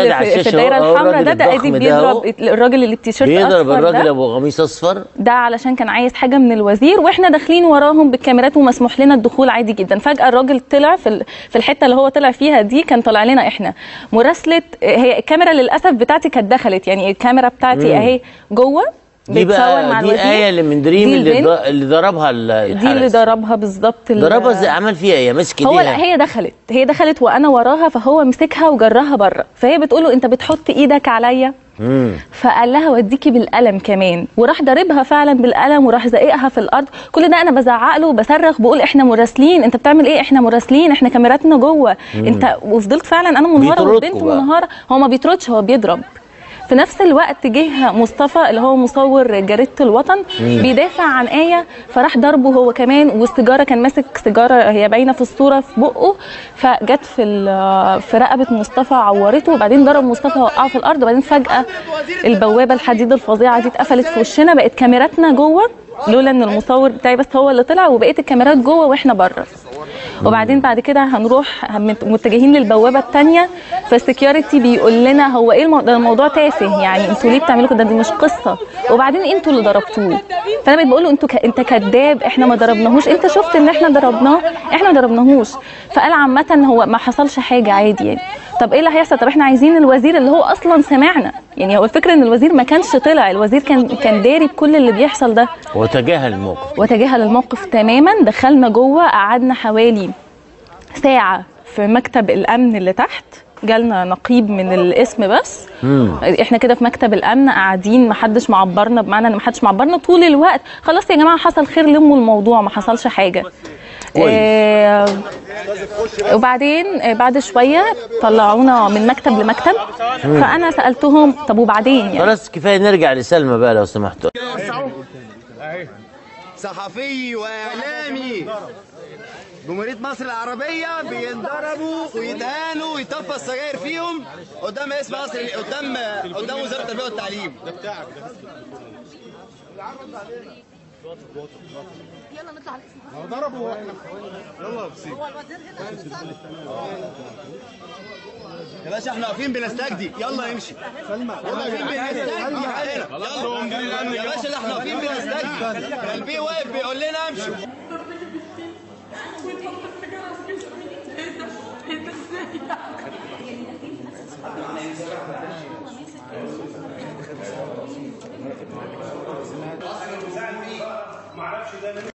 اللي في الدايره الحمراء ده ادي بيضرب الراجل اللي بتيشيرت اصفر، بيضرب الراجل ابو قميص اصفر ده علشان كان عايز حاجه من الوزير، واحنا داخلين وراهم بالكاميرات ومسموح لنا الدخول عادي جدا. فجاه الراجل طلع في الحته اللي هو طلع فيها دي، كان طالع لنا احنا مراسله. هي الكاميرا للاسف بتاعتي كانت دخلت، يعني الكاميرا بتاعتي اهي جوه دي بقى. دي آية اللي من دريم اللي ضربها الحارس، دي اللي ضربها بالظبط. ضربها ازاي؟ عمل فيها ايه؟ مسك ايديها؟ هو هي دخلت وانا وراها، فهو مسكها وجرها بره، فهي بتقول له انت بتحط ايدك عليا. فقال لها وديكي بالقلم كمان، وراح ضاربها فعلا بالقلم وراح زقيقها في الارض. كل ده انا بزعق له وبصرخ بقول احنا مراسلين، انت بتعمل ايه؟ احنا مراسلين، احنا كاميراتنا جوه انت. وفضلت فعلا انا منهاره والبنت منهاره. هو ما بيطردش، هو بيضرب. في نفس الوقت جه مصطفى اللي هو مصور جريدة الوطن بيدافع عن آية، فراح ضربه هو كمان، والسيجاره كان ماسك سيجاره هي باينه في الصوره في بقه، فجت في رقبه مصطفى عورته، وبعدين ضرب مصطفى وقعه في الارض، وبعدين فجاه البوابه الحديد الفظيعه دي اتقفلت في وشنا، بقت كاميراتنا جوه لولا ان المصور بتاعي بس هو اللي طلع، وبقيه الكاميرات جوه واحنا بره. وبعدين بعد كده هنروح متجهين للبوابه الثانيه، فالسكيورتي بيقول لنا هو ايه الموضوع تافه، يعني انتوا ليه بتعملوا كده؟ دي مش قصه، وبعدين انتوا اللي ضربتوه. فانا بقيت بقول له انت كذاب، احنا ما ضربناهوش، انت شفت ان احنا ضربناه؟ احنا ما ضربناهوش. فقال عامه هو ما حصلش حاجه عادي يعني. طب ايه اللي هيحصل؟ طب احنا عايزين الوزير اللي هو اصلا سمعنا، يعني هو الفكره ان الوزير ما كانش طلع، الوزير كان داري بكل اللي بيحصل ده، وتجاهل الموقف تماما. دخلنا جوه، قعدنا حوالي ساعه في مكتب الامن اللي تحت، جالنا نقيب من الاسم بس. احنا كده في مكتب الامن قاعدين، ما حدش معبرنا، بمعنى ان ما حدش معبرنا طول الوقت. خلاص يا جماعه حصل خير، لموا الموضوع، ما حصلش حاجه. وبعدين بعد شويه طلعونا من مكتب لمكتب، فانا سالتهم طب وبعدين يعني خلاص كفايه، نرجع لسلمى بقى لو سمحتوا. صحفي واعلامي جمهورية مصر العربية بينضربوا ويدهانوا ويطفى السجاير فيهم قدام اسم مصر، قدام وزارة التربية والتعليم. ده بتاعك ده. يلا نطلع على الاسم. هو ضربوا واحنا يلا بسيب. هو الوزير هنا يا باشا، احنا واقفين بنستجدي، يلا نمشي. سلمى واقفين بنستجدي يا باشا، احنا واقفين بنستجدي، البي واقف بيقول لنا امشوا. معرفش ده